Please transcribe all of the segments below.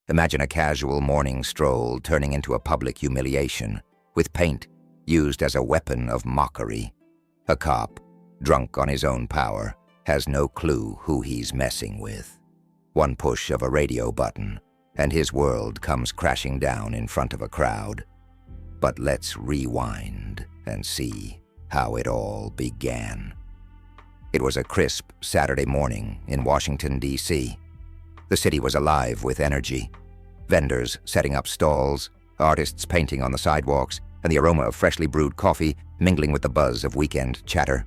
Imagine a casual morning stroll turning into a public humiliation, with paint used as a weapon of mockery. A cop, drunk on his own power, has no clue who he's messing with. One push of a radio button, and his world comes crashing down in front of a crowd. But let's rewind and see how it all began. It was a crisp Saturday morning in Washington, D.C. The city was alive with energy. Vendors setting up stalls, artists painting on the sidewalks, and the aroma of freshly brewed coffee mingling with the buzz of weekend chatter.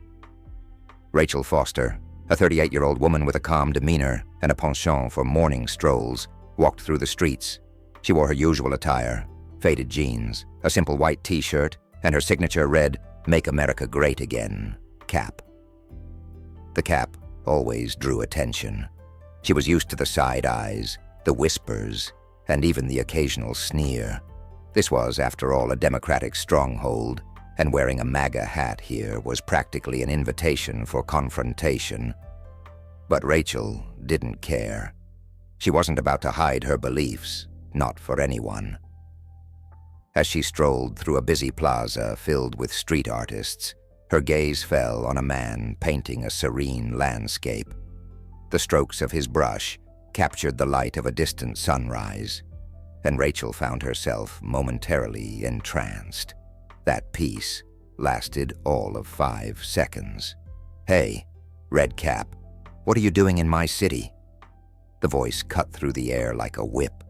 Rachel Foster, a 38-year-old woman with a calm demeanor and a penchant for morning strolls, walked through the streets. She wore her usual attire, faded jeans, a simple white t-shirt, and her signature red "Make America Great Again" cap. The cap always drew attention. She was used to the side eyes, the whispers, and even the occasional sneer. This was, after all, a Democratic stronghold, and wearing a MAGA hat here was practically an invitation for confrontation. But Rachel didn't care. She wasn't about to hide her beliefs, not for anyone. As she strolled through a busy plaza filled with street artists, her gaze fell on a man painting a serene landscape. The strokes of his brush captured the light of a distant sunrise, and Rachel found herself momentarily entranced. That piece lasted all of 5 seconds. "Hey, Red Cap, what are you doing in my city?" The voice cut through the air like a whip.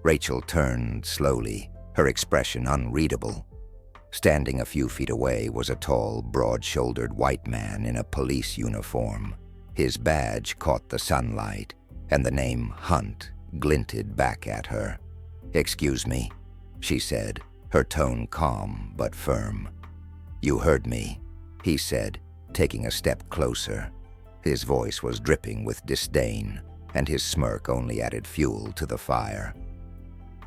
Rachel turned slowly, her expression unreadable. Standing a few feet away was a tall, broad-shouldered white man in a police uniform. His badge caught the sunlight, and the name Hunt glinted back at her. "Excuse me," she said, her tone calm but firm. "You heard me," he said, taking a step closer. His voice was dripping with disdain, and his smirk only added fuel to the fire.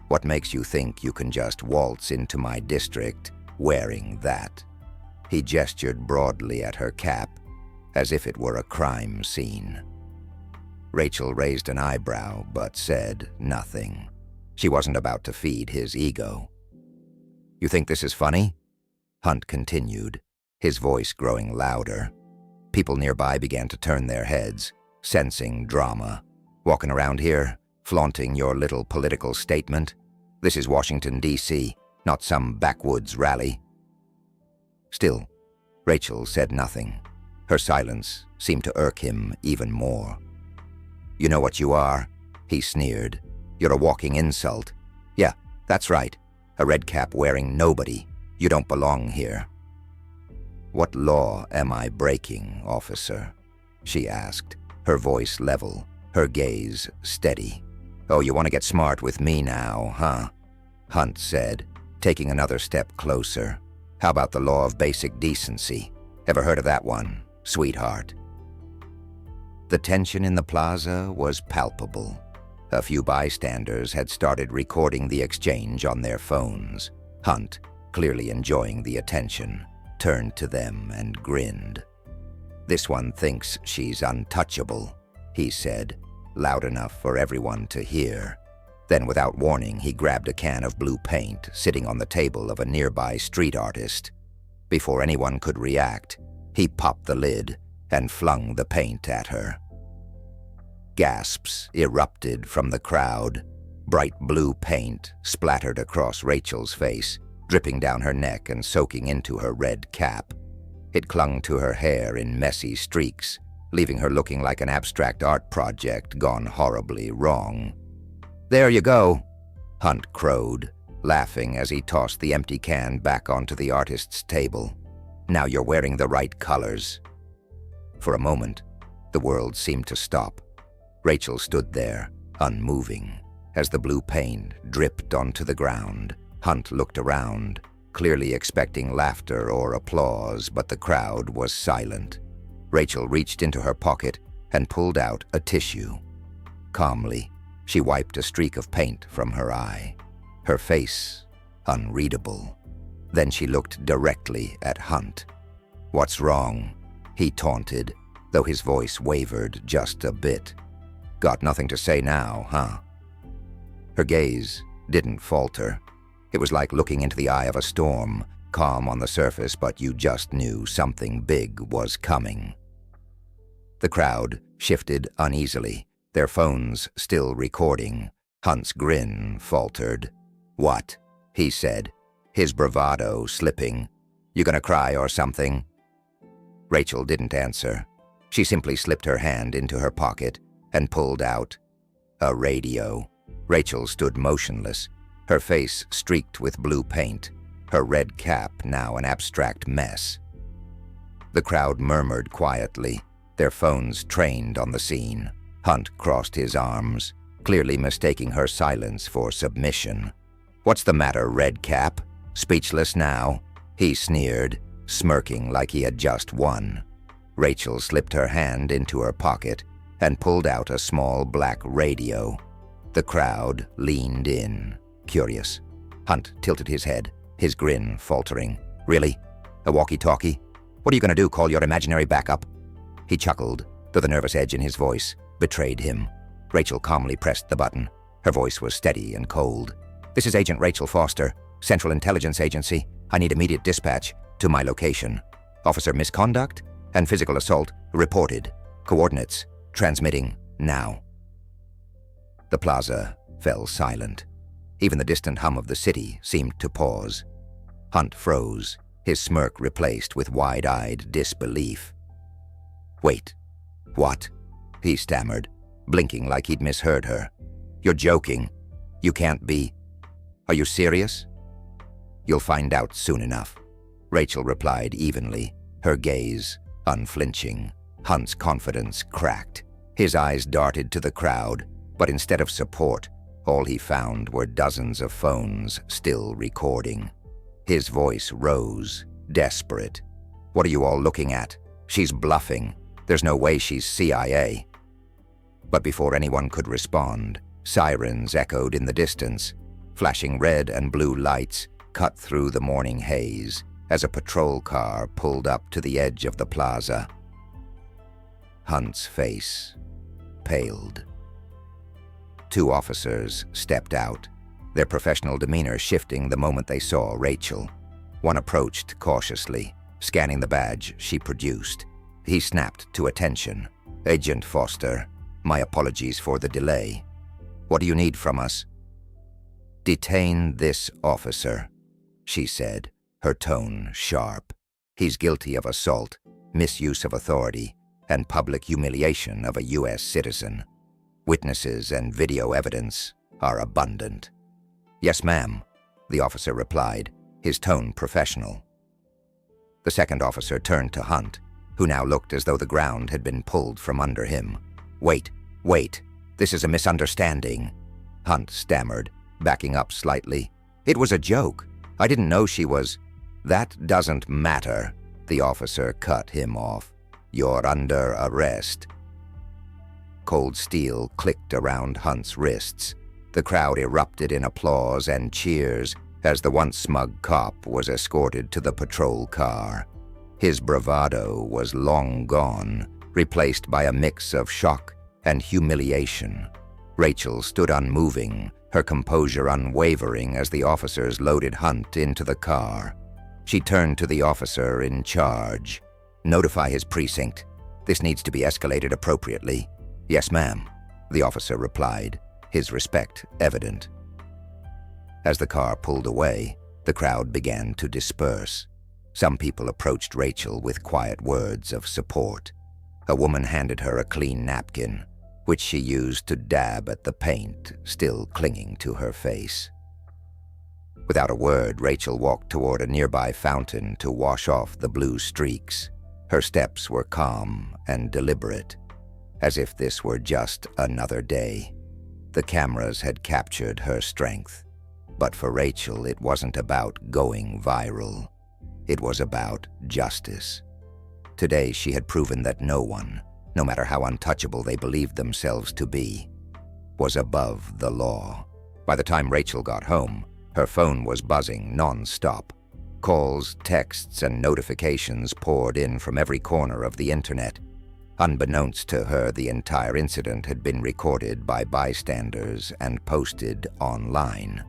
"What makes you think you can just waltz into my district wearing that?" He gestured broadly at her cap, as if it were a crime scene. Rachel raised an eyebrow but said nothing. She wasn't about to feed his ego. "You think this is funny?" Hunt continued, his voice growing louder. People nearby began to turn their heads, sensing drama. "Walking around here, flaunting your little political statement? This is Washington, D.C., not some backwoods rally." Still, Rachel said nothing. Her silence seemed to irk him even more. "You know what you are?" he sneered. "You're a walking insult. Yeah, that's right. A red cap wearing nobody. You don't belong here." "What law am I breaking, officer?" she asked, her voice level, her gaze steady. "Oh, you want to get smart with me now, huh?" Hunt said, taking another step closer. "How about the law of basic decency? Ever heard of that one, sweetheart?" The tension in the plaza was palpable. A few bystanders had started recording the exchange on their phones. Hunt, clearly enjoying the attention, turned to them and grinned. "This one thinks she's untouchable," he said, loud enough for everyone to hear. Then, without warning, he grabbed a can of blue paint sitting on the table of a nearby street artist. Before anyone could react, he popped the lid and flung the paint at her. Gasps erupted from the crowd. Bright blue paint splattered across Rachel's face, dripping down her neck and soaking into her red cap. It clung to her hair in messy streaks, leaving her looking like an abstract art project gone horribly wrong. "There you go," Hunt crowed, laughing as he tossed the empty can back onto the artist's table. "Now you're wearing the right colors." For a moment, the world seemed to stop. Rachel stood there, unmoving. As the blue paint dripped onto the ground, Hunt looked around, clearly expecting laughter or applause, but the crowd was silent. Rachel reached into her pocket and pulled out a tissue. Calmly, she wiped a streak of paint from her eye, her face unreadable. Then she looked directly at Hunt. "What's wrong?" he taunted, though his voice wavered just a bit. "Got nothing to say now, huh?" Her gaze didn't falter. It was like looking into the eye of a storm, calm on the surface, but you just knew something big was coming. The crowd shifted uneasily, their phones still recording. Hunt's grin faltered. "What?" he said, his bravado slipping. "You gonna cry or something?" Rachel didn't answer. She simply slipped her hand into her pocket and pulled out a radio. Rachel stood motionless, her face streaked with blue paint, her red cap now an abstract mess. The crowd murmured quietly, their phones trained on the scene. Hunt crossed his arms, clearly mistaking her silence for submission. "What's the matter, red cap? Speechless now?" he sneered, smirking like he had just won. Rachel slipped her hand into her pocket and pulled out a small black radio. The crowd leaned in, curious. Hunt tilted his head, his grin faltering. "Really? A walkie-talkie? What are you going to do, call your imaginary backup?" He chuckled, though the nervous edge in his voice betrayed him. Rachel calmly pressed the button. Her voice was steady and cold. "This is Agent Rachel Foster, Central Intelligence Agency. I need immediate dispatch to my location. Officer misconduct and physical assault reported. Coordinates transmitting now." The plaza fell silent. Even the distant hum of the city seemed to pause. Hunt froze, his smirk replaced with wide-eyed disbelief. "Wait, what?" he stammered, blinking like he'd misheard her. "You're joking. You can't be. Are you serious?" "You'll find out soon enough," Rachel replied evenly, her gaze unflinching. Hunt's confidence cracked. His eyes darted to the crowd, but instead of support, all he found were dozens of phones still recording. His voice rose, desperate. "What are you all looking at? She's bluffing. There's no way she's CIA." But before anyone could respond, sirens echoed in the distance. Flashing red and blue lights cut through the morning haze as a patrol car pulled up to the edge of the plaza. Hunt's face paled. Two officers stepped out, their professional demeanor shifting the moment they saw Rachel. One approached cautiously, scanning the badge she produced. He snapped to attention. "Agent Foster, my apologies for the delay. What do you need from us?" "Detain this officer," she said, her tone sharp. "He's guilty of assault, misuse of authority, and public humiliation of a U.S. citizen. Witnesses and video evidence are abundant." "Yes, ma'am," the officer replied, his tone professional. The second officer turned to Hunt, who now looked as though the ground had been pulled from under him. Wait, this is a misunderstanding," Hunt stammered, backing up slightly. "It was a joke. I didn't know she was—" "That doesn't matter," the officer cut him off. "You're under arrest." Cold steel clicked around Hunt's wrists. The crowd erupted in applause and cheers as the once smug cop was escorted to the patrol car. His bravado was long gone, replaced by a mix of shock and humiliation. Rachel stood unmoving, her composure unwavering as the officers loaded Hunt into the car. She turned to the officer in charge. "Notify his precinct. This needs to be escalated appropriately." "Yes, ma'am," the officer replied, his respect evident. As the car pulled away, the crowd began to disperse. Some people approached Rachel with quiet words of support. A woman handed her a clean napkin, which she used to dab at the paint still clinging to her face. Without a word, Rachel walked toward a nearby fountain to wash off the blue streaks. Her steps were calm and deliberate, as if this were just another day. The cameras had captured her strength, but for Rachel it wasn't about going viral. It was about justice. Today she had proven that no one, no matter how untouchable they believed themselves to be, was above the law. By the time Rachel got home, her phone was buzzing non-stop. Calls, texts, and notifications poured in from every corner of the internet. Unbeknownst to her, the entire incident had been recorded by bystanders and posted online.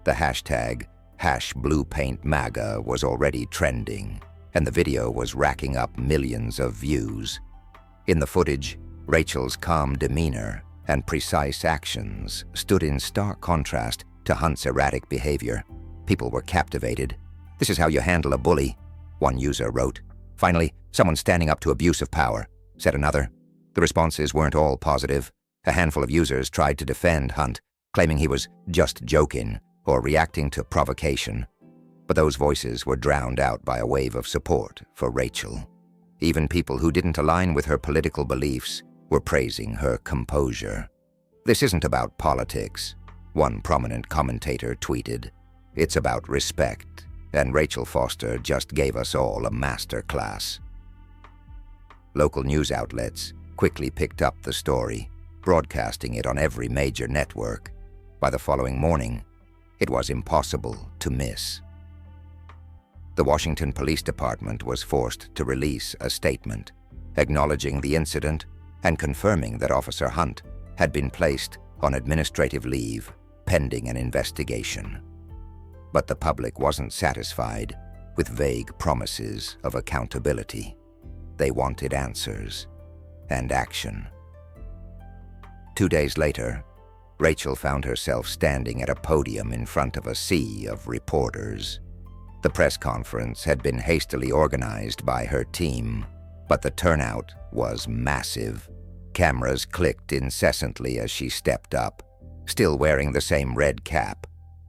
The hashtag #BluePaintMAGA was already trending, and the video was racking up millions of views. In the footage, Rachel's calm demeanor and precise actions stood in stark contrast to Hunt's erratic behavior. People were captivated. "This is how you handle a bully," one user wrote. "Finally, someone standing up to abuse of power," said another. The responses weren't all positive. A handful of users tried to defend Hunt, claiming he was just joking or reacting to provocation. But those voices were drowned out by a wave of support for Rachel. Even people who didn't align with her political beliefs were praising her composure. "This isn't about politics," one prominent commentator tweeted. "It's about respect, and Rachel Foster just gave us all a master class." Local news outlets quickly picked up the story, broadcasting it on every major network. By the following morning, it was impossible to miss. The Washington Police Department was forced to release a statement, acknowledging the incident and confirming that Officer Hunt had been placed on administrative leave pending an investigation. But the public wasn't satisfied with vague promises of accountability. They wanted answers and action. 2 days later, Rachel found herself standing at a podium in front of a sea of reporters. The press conference had been hastily organized by her team, but the turnout was massive. Cameras clicked incessantly as she stepped up, still wearing the same red cap,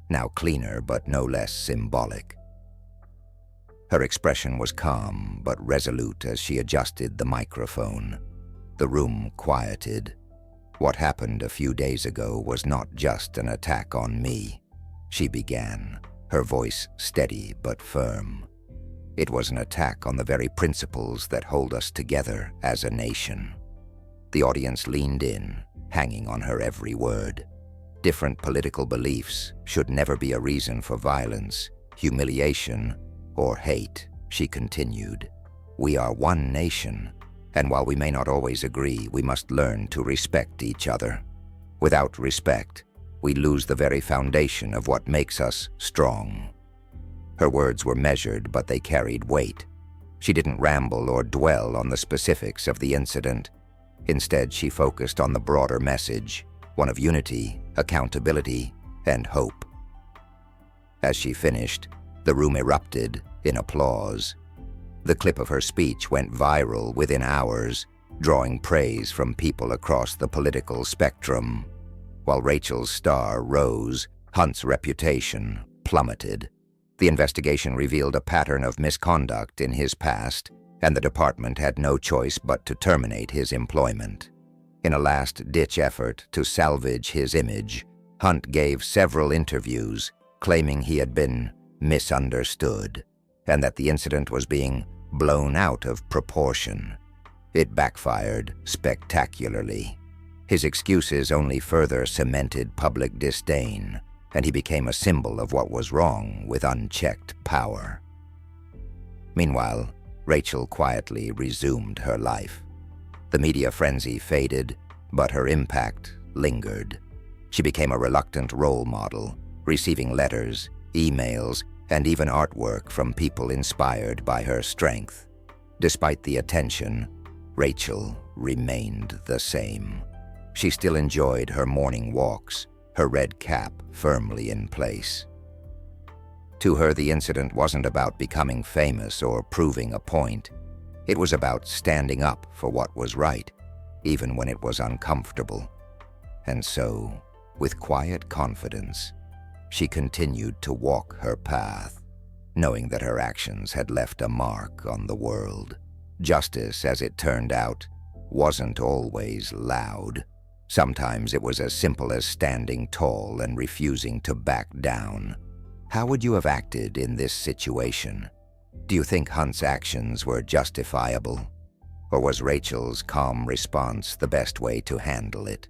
now cleaner but no less symbolic. Her expression was calm but resolute as she adjusted the microphone. The room quieted. "What happened a few days ago was not just an attack on me," she began, her voice steady but firm. "It was an attack on the very principles that hold us together as a nation." The audience leaned in, hanging on her every word. Different political beliefs should never be a reason for violence, humiliation, or hate, she continued. "We are one nation, and while we may not always agree, we must learn to respect each other. Without respect, we lose the very foundation of what makes us strong." Her words were measured, but they carried weight. She didn't ramble or dwell on the specifics of the incident. Instead, she focused on the broader message, one of unity, accountability, and hope. As she finished, the room erupted in applause. The clip of her speech went viral within hours, drawing praise from people across the political spectrum. While Rachel's star rose, Hunt's reputation plummeted. The investigation revealed a pattern of misconduct in his past, and the department had no choice but to terminate his employment. In a last-ditch effort to salvage his image, Hunt gave several interviews, claiming he had been misunderstood, and that the incident was being blown out of proportion. It backfired spectacularly. His excuses only further cemented public disdain, and he became a symbol of what was wrong with unchecked power. Meanwhile, Rachel quietly resumed her life. The media frenzy faded, but her impact lingered. She became a reluctant role model, receiving letters, emails, and even artwork from people inspired by her strength. Despite the attention, Rachel remained the same. She still enjoyed her morning walks, her red cap firmly in place. To her, the incident wasn't about becoming famous or proving a point. It was about standing up for what was right, even when it was uncomfortable. And so, with quiet confidence, she continued to walk her path, knowing that her actions had left a mark on the world. Justice, as it turned out, wasn't always loud. Sometimes it was as simple as standing tall and refusing to back down. How would you have acted in this situation? Do you think Hunt's actions were justifiable? Or was Rachel's calm response the best way to handle it?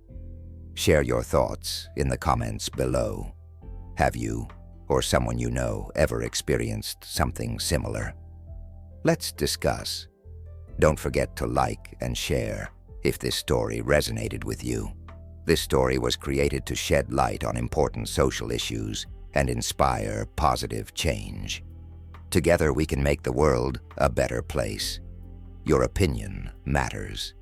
Share your thoughts in the comments below. Have you, or someone you know, ever experienced something similar? Let's discuss. Don't forget to like and share if this story resonated with you. This story was created to shed light on important social issues and inspire positive change. Together we can make the world a better place. Your opinion matters.